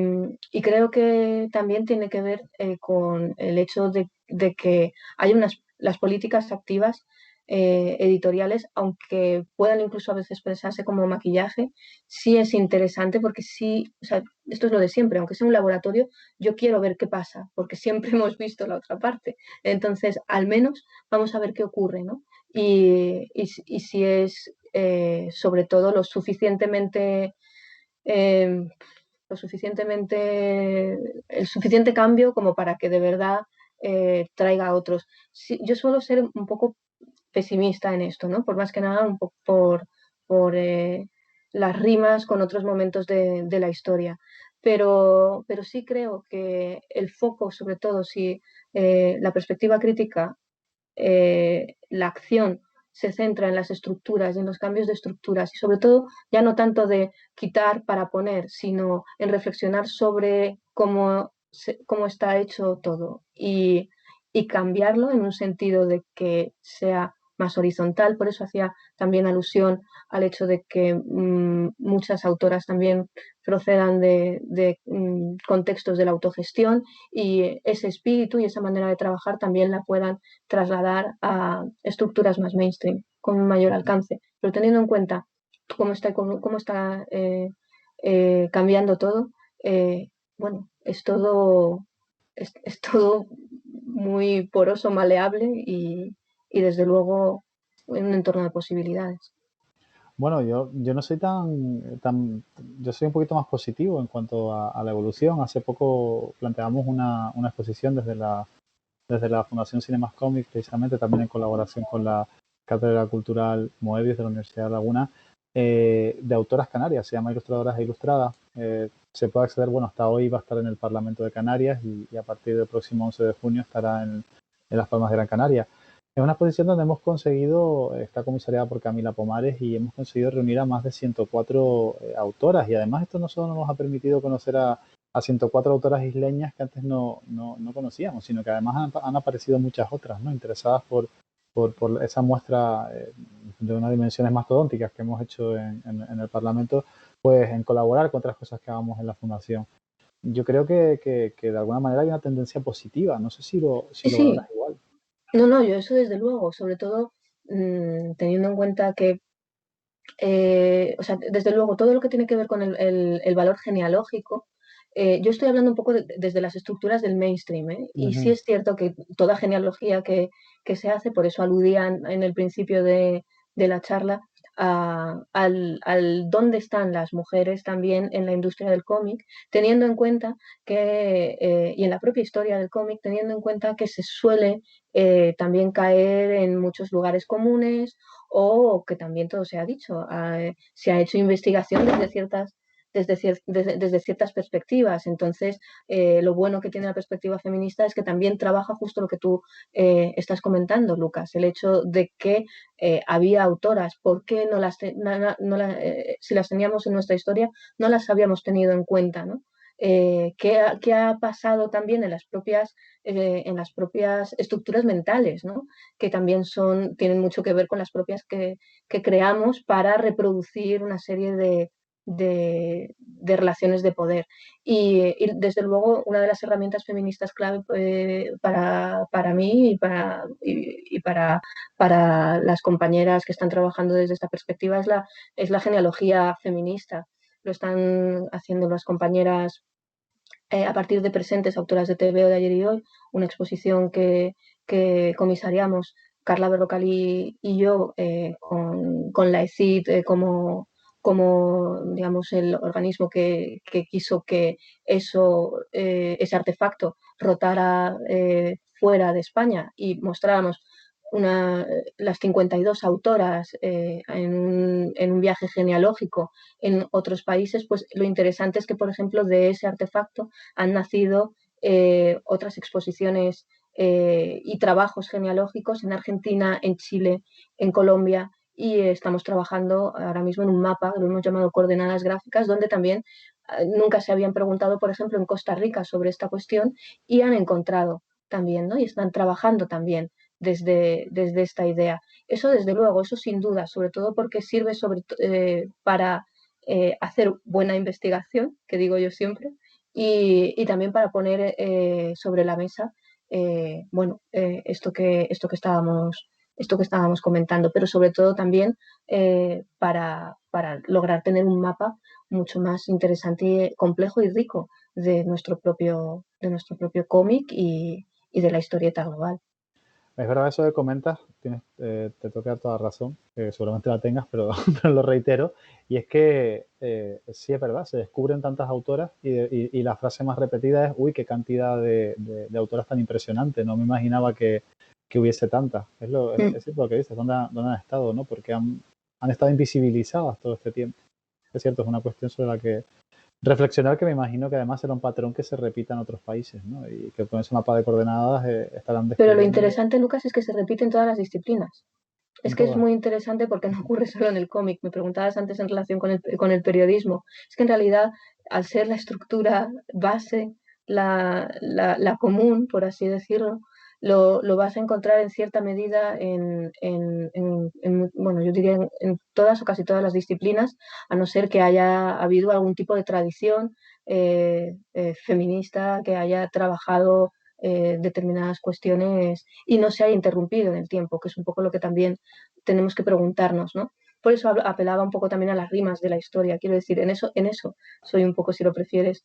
creo que también tiene que ver con el hecho de que hay las políticas activas editoriales, aunque puedan incluso a veces expresarse como maquillaje, sí es interesante porque sí, o sea, esto es lo de siempre, aunque sea un laboratorio, yo quiero ver qué pasa, porque siempre hemos visto la otra parte. Entonces, al menos vamos a ver qué ocurre, ¿no? Y si es sobre todo eh, el suficiente cambio como para que de verdad traiga a otros. Sí, yo suelo ser un poco pesimista en esto, ¿no? Por más que nada un poco por las rimas con otros momentos de la historia. Pero sí creo que el foco, sobre todo si la perspectiva crítica, la acción se centra en las estructuras y en los cambios de estructuras y sobre todo ya no tanto de quitar para poner, sino en reflexionar sobre cómo está hecho todo y cambiarlo en un sentido de que sea más horizontal. Por eso hacía también alusión al hecho de que muchas autoras también procedan de contextos de la autogestión y ese espíritu y esa manera de trabajar también la puedan trasladar a estructuras más mainstream, con un mayor alcance. Pero teniendo en cuenta cómo está cambiando todo, bueno, es todo muy poroso, maleable y desde luego en un entorno de posibilidades. Bueno, yo no soy yo soy un poquito más positivo en cuanto a la evolución. Hace poco planteamos una exposición desde la Fundación Cinemas Comics, precisamente también en colaboración con la Cátedra Cultural Moebius de la Universidad de Laguna, de autoras canarias, se llama Ilustradoras e Ilustradas. Se puede acceder, bueno, hasta hoy va a estar en el Parlamento de Canarias y a partir del próximo 11 de junio estará en Las Palmas de Gran Canaria. Es una exposición donde hemos conseguido, está comisariada por Camila Pomares y hemos conseguido reunir a más de 104 autoras y además esto no solo nos ha permitido conocer a 104 autoras isleñas que antes no conocíamos, sino que además han aparecido muchas otras, ¿no? Interesadas por esa muestra de unas dimensiones mastodónticas que hemos hecho en el Parlamento, pues en colaborar con otras cosas que hagamos en la Fundación. Yo creo que de alguna manera hay una tendencia positiva, no sé si Sí, lo valoras sí, igual. no, yo eso desde luego, sobre todo teniendo en cuenta que o sea, desde luego, todo lo que tiene que ver con el valor genealógico, yo estoy hablando un poco desde las estructuras del mainstream, ¿eh? Y sí Ujú. es cierto que toda genealogía que se hace, por eso aludían en el principio de la charla, al dónde están las mujeres también en la industria del cómic, teniendo en cuenta que, y en la propia historia del cómic, teniendo en cuenta que se suele también caer en muchos lugares comunes o que también todo se ha dicho, se ha hecho investigación desde ciertas perspectivas. Entonces, lo bueno que tiene la perspectiva feminista es que también trabaja justo lo que tú estás comentando, Lucas, el hecho de que había autoras, ¿por qué si las teníamos en nuestra historia, no las habíamos tenido en cuenta, ¿no? ¿Qué ha pasado también en las propias estructuras mentales, ¿no? Que también tienen mucho que ver con las propias que creamos para reproducir una serie de relaciones de poder. Y desde luego una de las herramientas feministas clave para mí para las compañeras que están trabajando desde esta perspectiva es la genealogía feminista. Lo están haciendo las compañeras a partir de presentes autoras de TVO de ayer y hoy, una exposición que comisariamos Carla Berrocal y yo con la ECID como digamos, el organismo que quiso que ese artefacto rotara fuera de España y mostráramos las 52 autoras en un viaje genealógico en otros países, pues lo interesante es que, por ejemplo, de ese artefacto han nacido otras exposiciones y trabajos genealógicos en Argentina, en Chile, en Colombia, y estamos trabajando ahora mismo en un mapa, lo hemos llamado coordenadas gráficas, donde también nunca se habían preguntado, por ejemplo, en Costa Rica sobre esta cuestión y han encontrado también, ¿no? Y están trabajando también desde esta idea. Eso desde luego, eso sin duda, sobre todo porque sirve para hacer buena investigación, que digo yo siempre, y también para poner sobre la mesa esto que estábamos comentando, pero sobre todo también para lograr tener un mapa mucho más interesante, complejo y rico de nuestro propio cómic y de la historieta global. Es verdad eso que comentas, te toca toda razón, que seguramente la tengas, pero, pero lo reitero, y es que sí es verdad, se descubren tantas autoras y la frase más repetida es, uy, qué cantidad de autoras tan impresionante, no me imaginaba que que hubiese tantas. Es cierto lo que dices, ¿dónde han estado, no? Porque han estado invisibilizadas todo este tiempo. Es cierto, es una cuestión sobre la que reflexionar, que me imagino que además será un patrón que se repita en otros países, ¿no? Y que con ese mapa de coordenadas estarán Pero lo descubriendo interesante, Lucas, es que se repite en todas las disciplinas. Es en que es todas. muy interesante porque no ocurre solo en el cómic. Me preguntabas antes en relación con el periodismo. Es que en realidad, al ser la estructura base, la común, por así decirlo, lo vas a encontrar en cierta medida bueno, yo diría en todas o casi todas las disciplinas, a no ser que haya habido algún tipo de tradición feminista que haya trabajado determinadas cuestiones y no se haya interrumpido en el tiempo, que es un poco lo que también tenemos que preguntarnos, ¿no? Por eso apelaba un poco también a las rimas de la historia. Quiero decir, en eso soy un poco, si lo prefieres,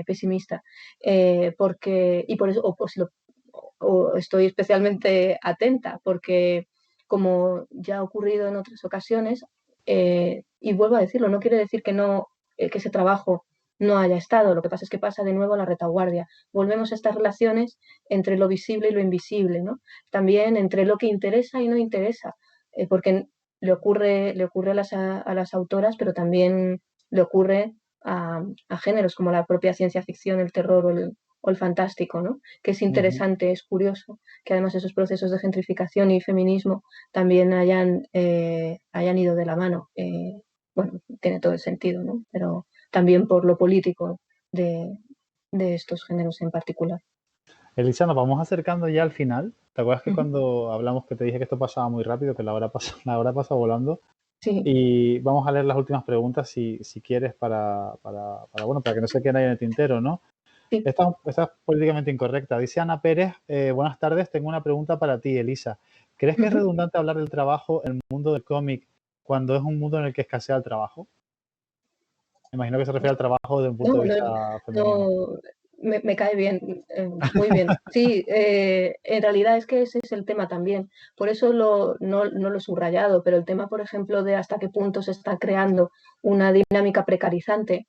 pesimista. Y por eso, o estoy especialmente atenta, porque como ya ha ocurrido en otras ocasiones, y vuelvo a decirlo, no quiere decir que no, que ese trabajo no haya estado, lo que pasa es que pasa de nuevo a la retaguardia. Volvemos a estas relaciones entre lo visible y lo invisible, ¿no? También entre lo que interesa y no interesa, porque le ocurre a las autoras, pero también le ocurre a géneros como la propia ciencia ficción, el terror o el fantástico, ¿no? Que es interesante, es curioso que además esos procesos de gentrificación y feminismo también hayan ido de la mano. Bueno, tiene todo el sentido, ¿no? Pero también por lo político de, de estos géneros en particular. Elisa, nos vamos acercando ya al final. ¿Te acuerdas que Ujú. cuando hablamos que te dije que esto pasaba muy rápido, que la hora pasa volando? Sí. Y vamos a leer las últimas preguntas si quieres bueno, para que no se quede ahí en el tintero, ¿no? Sí. Esta es políticamente incorrecta. Dice Ana Pérez, buenas tardes, tengo una pregunta para ti, Elisa. ¿Crees que es Ujú. redundante hablar del trabajo en el mundo del cómic cuando es un mundo en el que escasea el trabajo? Me imagino que se refiere al trabajo desde un punto No, de no, vista femenino. no, me cae bien, muy bien. Sí, en realidad es que ese es el tema también. Por eso no lo he subrayado, pero el tema, por ejemplo, de hasta qué punto se está creando una dinámica precarizante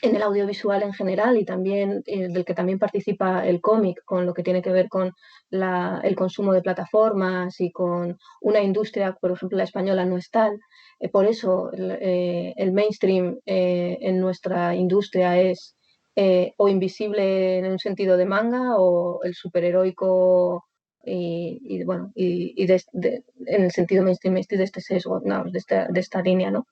en el audiovisual en general y también del que también participa el cómic, con lo que tiene que ver con el consumo de plataformas y con una industria, por ejemplo, la española no es tal. Por eso el mainstream en nuestra industria es o invisible en un sentido de manga o el superheroico bueno, en el sentido mainstream de este sesgo, no, de esta línea, ¿no?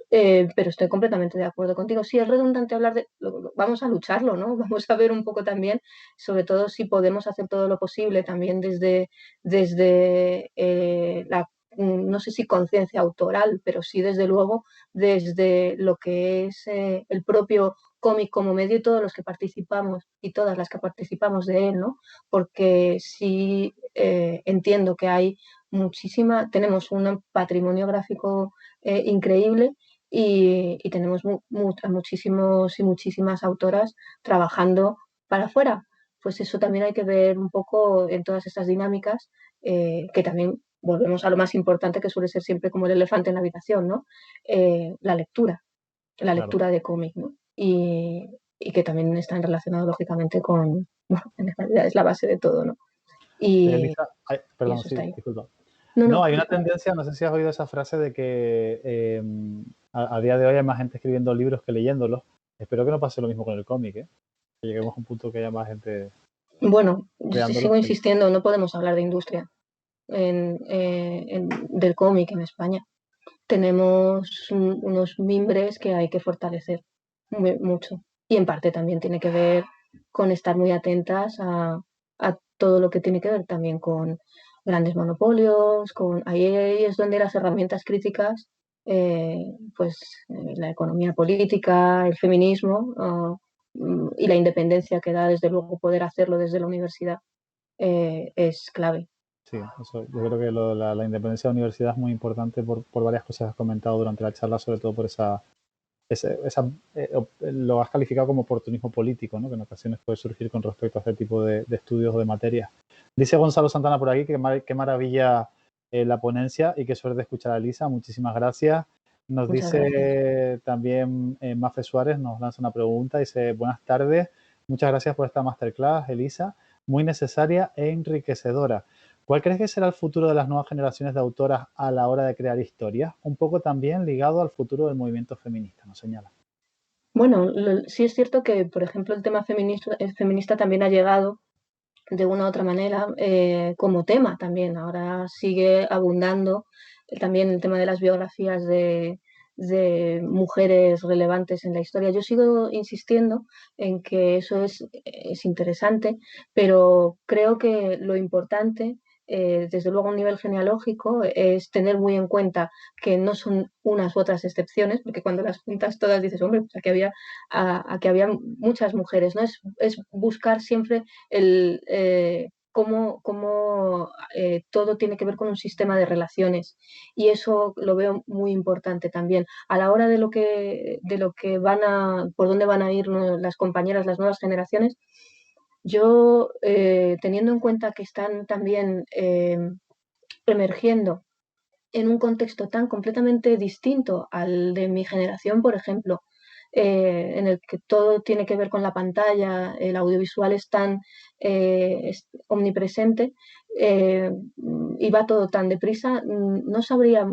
Pero estoy completamente de acuerdo contigo. Sí, es redundante hablar vamos a lucharlo, ¿no? Vamos a ver un poco también, sobre todo si podemos hacer todo lo posible también desde no sé si conciencia autoral, pero sí desde luego desde lo que es el propio cómic como medio y todos los que participamos y todas las que participamos de él, ¿no? Porque sí entiendo que tenemos un patrimonio gráfico increíble y tenemos muchísimos y muchísimas autoras trabajando para afuera. Pues eso también hay que ver un poco en todas estas dinámicas, que también volvemos a lo más importante que suele ser siempre como el elefante en la habitación, ¿no? La Claro. lectura de cómic, ¿no? Y que también están relacionados lógicamente con, bueno, en realidad es la base de todo, ¿no? Y, Elisa, y perdón, eso está sí, ahí. disculpa. No, No, no, hay una disculpa. tendencia, no sé si has oído esa frase de que a día de hoy hay más gente escribiendo libros que leyéndolos. Espero que no pase lo mismo con el cómic, ¿eh? Que lleguemos a un punto que haya más gente Bueno, yo creándolos sigo que... insistiendo, no podemos hablar de industria del cómic en España. Tenemos unos mimbres que hay que fortalecer mucho. Y en parte también tiene que ver con estar muy atentas a todo lo que tiene que ver también con grandes monopolios, ahí es donde las herramientas críticas, la economía política, el feminismo, y la independencia que da desde luego poder hacerlo desde la universidad es clave. Sí, eso, yo creo que la independencia de la universidad es muy importante por varias cosas que has comentado durante la charla, sobre todo por lo has calificado como oportunismo político, ¿no? Que en ocasiones puede surgir con respecto a este tipo de estudios o de materias. Dice Gonzalo Santana por aquí que qué maravilla la ponencia y qué suerte escuchar a Elisa. Muchísimas gracias. Nos Muchas gracias. dice también Mafe Suárez, nos lanza una pregunta. Dice, buenas tardes. Muchas gracias por esta masterclass, Elisa. muy necesaria e enriquecedora. ¿Cuál crees que será el futuro de las nuevas generaciones de autoras a la hora de crear historias? Un poco también ligado al futuro del movimiento feminista, nos señala. Bueno, sí es cierto que, por ejemplo, el tema feminista también ha llegado de una u otra manera como tema también. Ahora sigue abundando también el tema de las biografías de mujeres relevantes en la historia. Yo sigo insistiendo en que eso es interesante, pero creo que lo importante, desde luego a un nivel genealógico, es tener muy en cuenta que no son unas u otras excepciones, porque cuando las juntas todas dices, hombre, pues aquí había muchas mujeres, ¿no? Es buscar siempre cómo todo tiene que ver con un sistema de relaciones, y eso lo veo muy importante también a la hora de lo que por dónde van a ir, ¿no?, las compañeras, las nuevas generaciones. Yo, teniendo en cuenta que están también emergiendo en un contexto tan completamente distinto al de mi generación, por ejemplo, en el que todo tiene que ver con la pantalla, el audiovisual es omnipresente, y va todo tan deprisa, no sabría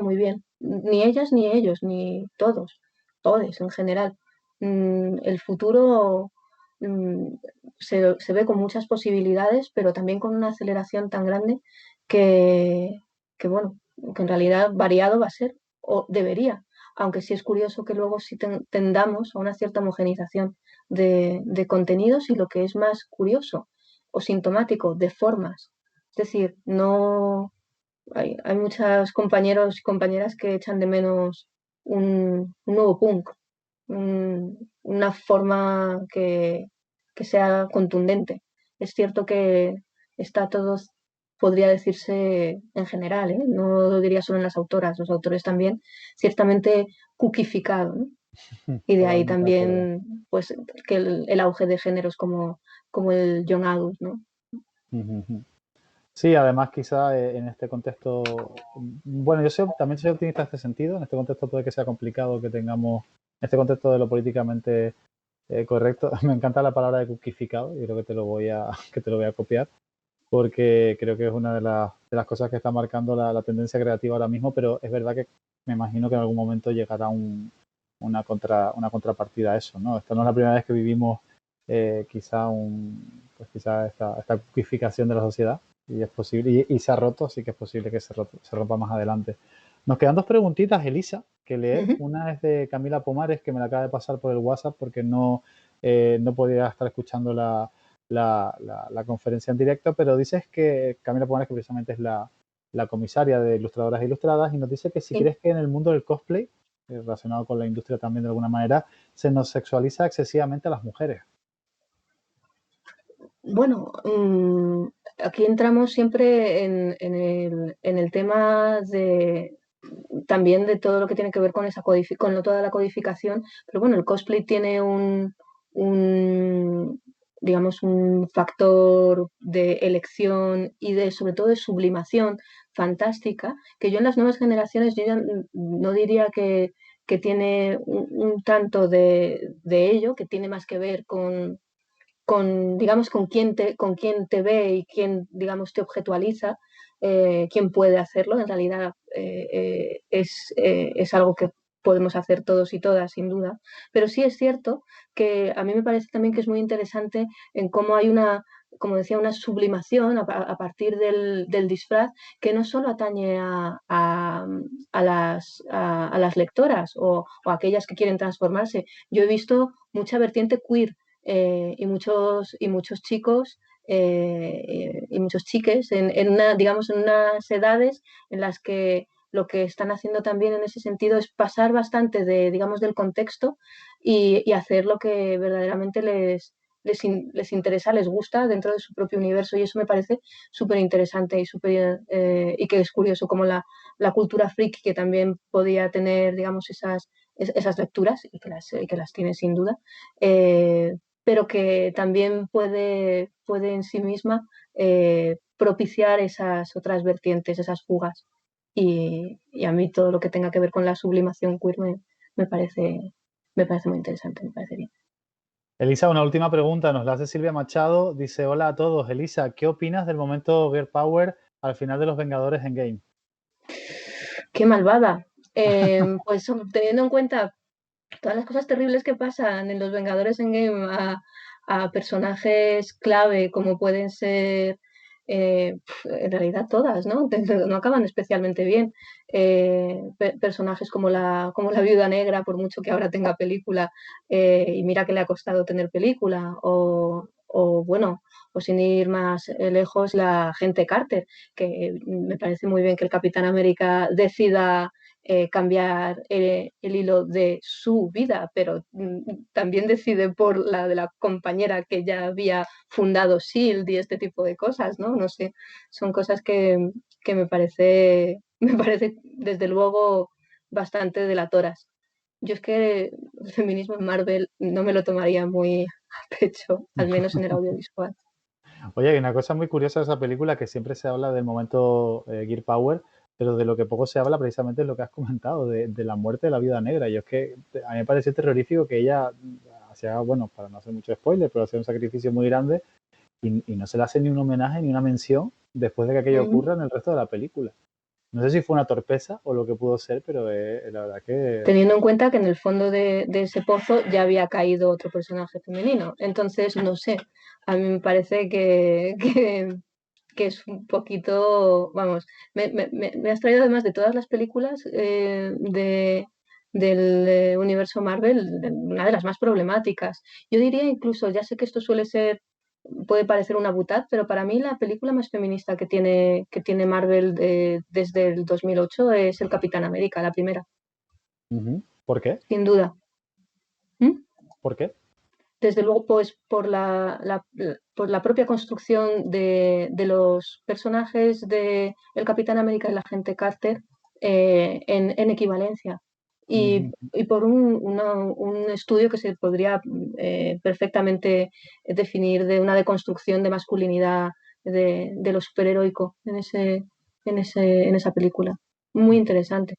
muy bien, ni ellas ni ellos, ni todos en general. El futuro mm, se ve con muchas posibilidades, pero también con una aceleración tan grande que, bueno, que en realidad variado va a ser, o debería, aunque sí es curioso que luego sí tendamos a una cierta homogenización de contenidos, y lo que es más curioso o sintomático, de formas. Es decir, no hay muchos compañeros y compañeras que echan de menos un nuevo punk, una forma que sea contundente. Es cierto que está todo, podría decirse en general, ¿eh? No lo diría solo en las autoras, los autores también, ciertamente cuquificado, ¿no? Y de ahí Totalmente de acuerdo. también, pues, que el auge de géneros como el young adult, ¿no? Ujú, ujú. Sí, además quizá en este contexto, bueno, también soy optimista en este sentido, en este contexto puede que sea complicado que tengamos, en este contexto de lo políticamente correcto, me encanta la palabra de cuquificado y creo que te lo voy a, que te lo voy a copiar, porque creo que es una de las cosas que está marcando la tendencia creativa ahora mismo, pero es verdad que me imagino que en algún momento llegará una contrapartida a eso, ¿no? Esta no es la primera vez que vivimos pues quizá esta cuquificación de la sociedad, y es posible, y se ha roto, así que es posible que se rompa más adelante. Nos quedan dos preguntitas, Elisa, que leer. Ujú. Una es de Camila Pomares, que me la acaba de pasar por el WhatsApp porque no podía estar escuchando la conferencia en directo, pero dices que Camila Pomares, que precisamente es la comisaria de Ilustradoras e Ilustradas, y nos dice que si Sí. crees que en el mundo del cosplay, relacionado con la industria también de alguna manera, se nos sexualiza excesivamente a las mujeres. Bueno, aquí entramos siempre en el tema también de todo lo que tiene que ver con toda la codificación, pero bueno, el cosplay tiene un, digamos, un factor de elección y sobre todo de sublimación fantástica, que yo en las nuevas generaciones yo ya no diría que tiene un tanto de ello, que tiene más que ver digamos, con quién te ve y quién, digamos, te objetualiza, quién puede hacerlo. En realidad es algo que podemos hacer todos y todas, sin duda. Pero sí es cierto que a mí me parece también que es muy interesante en cómo hay como decía, una sublimación a partir del disfraz, que no solo atañe a las lectoras o a aquellas que quieren transformarse. Yo he visto mucha vertiente queer, y muchos chicos, y muchos chiques digamos, en unas edades en las que lo que están haciendo también en ese sentido es pasar bastante digamos, del contexto, y hacer lo que verdaderamente les interesa, les gusta dentro de su propio universo, y eso me parece súper interesante y que es curioso como la cultura friki, que también podía tener, digamos, esas lecturas, y que las tiene sin duda, pero que también puede en sí misma propiciar esas otras vertientes, esas fugas. Y a mí todo lo que tenga que ver con la sublimación queer me parece muy interesante, me parece bien. Elisa, una última pregunta, nos la hace Silvia Machado. Dice, hola a todos. Elisa, ¿qué opinas del momento Girl Power al final de Los Vengadores Endgame? ¡Qué malvada! Pues teniendo en cuenta todas las cosas terribles que pasan en Los Vengadores Endgame a personajes clave como pueden ser, en realidad todas, ¿no? No acaban especialmente bien. Personajes como la Viuda Negra, por mucho que ahora tenga película, y mira que le ha costado tener película, o bueno, o sin ir más lejos, la agente Carter, que me parece muy bien que el Capitán América decida cambiar el hilo de su vida, pero también decide por la de la compañera que ya había fundado SHIELD y este tipo de cosas, ¿no? No sé, son cosas que me parece desde luego bastante delatoras. Yo es que el feminismo en Marvel no me lo tomaría muy a pecho, al menos en el audiovisual. Oye, hay una cosa muy curiosa de esa película, que siempre se habla del momento Gear Power, pero de lo que poco se habla precisamente es lo que has comentado, de la muerte de la Viuda Negra. Y es que a mí me pareció terrorífico que ella hacía, bueno, para no hacer mucho spoiler, pero hacía un sacrificio muy grande y no se le hace ni un homenaje ni una mención después de que aquello ocurra en el resto de la película. No sé si fue una torpeza o lo que pudo ser, pero la verdad que... Teniendo en cuenta que en el fondo de ese pozo ya había caído otro personaje femenino. Entonces, no sé, a mí me parece que es un poquito, vamos, me has traído además de todas las películas del universo Marvel, una de las más problemáticas. Yo diría incluso, ya sé que esto puede parecer una butad, pero para mí la película más feminista que tiene Marvel desde el 2008 es El Capitán América, la primera, ¿Por qué? sin duda. ¿Mm? ¿Por qué? Desde luego, pues por la propia construcción de los personajes de el Capitán América y la agente Carter en equivalencia. Y por un estudio que se podría perfectamente definir de una deconstrucción de masculinidad de lo superheroico en esa película. Muy interesante.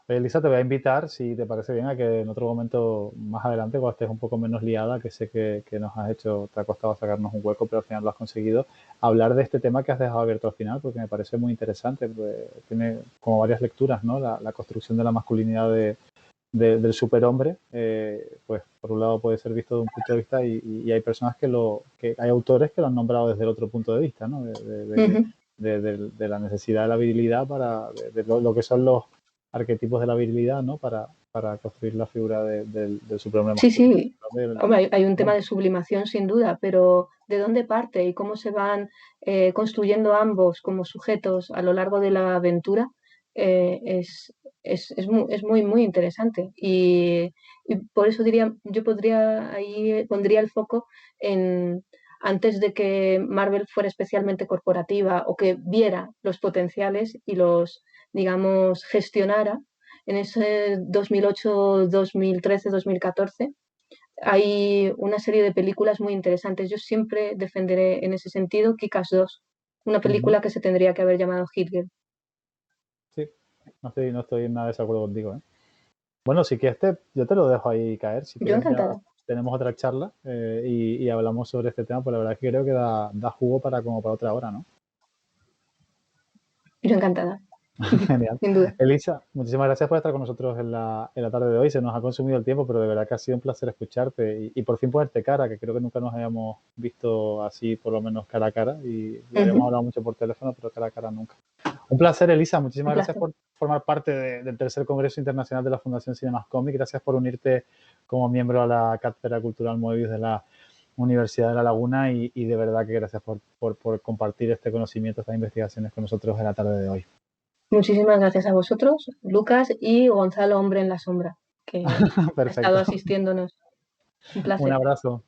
Elisa, te voy a invitar, si te parece bien, a que en otro momento más adelante, cuando estés un poco menos liada, que sé que nos has hecho, te ha costado sacarnos un hueco, pero al final lo has conseguido, hablar de este tema que has dejado abierto al final, porque me parece muy interesante. Pues, tiene como varias lecturas, ¿no? La construcción de la masculinidad del superhombre, pues por un lado puede ser visto de un punto de vista y hay personas que hay autores que lo han nombrado desde el otro punto de vista, ¿no? De la necesidad de la virilidad de lo que son los arquetipos de la virilidad, ¿no? Para construir la figura del superhombre Sí, masculino. sí. Hombre, hay un tema de sublimación sin duda, pero ¿de dónde parte y cómo se van construyendo ambos como sujetos a lo largo de la aventura? Es muy, muy interesante. Y por eso diría, yo pondría el foco en antes de que Marvel fuera especialmente corporativa o que viera los potenciales y los, digamos, gestionara en ese 2008, 2013, 2014 hay una serie de películas muy interesantes. Yo siempre defenderé en ese sentido Kick-Ass 2, una película que se tendría que haber llamado Hit Girl. Sí, no estoy en nada de desacuerdo contigo, ¿eh? Bueno, si quieres, yo te lo dejo ahí caer. Si Yo quieres, ya encantada. tenemos otra charla y hablamos sobre este tema, pues la verdad es que creo que da jugo como para otra hora, ¿no? Yo encantada. Genial. Sin duda. Elisa, muchísimas gracias por estar con nosotros en la tarde de hoy. Se nos ha consumido el tiempo, pero de verdad que ha sido un placer escucharte y por fin ponerte cara, que creo que nunca nos habíamos visto así, por lo menos cara a cara. Y habíamos hablado mucho por teléfono, pero cara a cara nunca. Un placer, Elisa. Un Muchísimas gracias placer. por formar parte del tercer Congreso Internacional de la Fundación Cinemascomic. Gracias por unirte como miembro a la Cátedra Cultural Moebius de la Universidad de La Laguna y de verdad que gracias por compartir este conocimiento, estas investigaciones con nosotros en la tarde de hoy. Muchísimas gracias a vosotros, Lucas y Gonzalo Hombre en la Sombra, que ha estado Perfecto. asistiéndonos. Un Un placer. abrazo.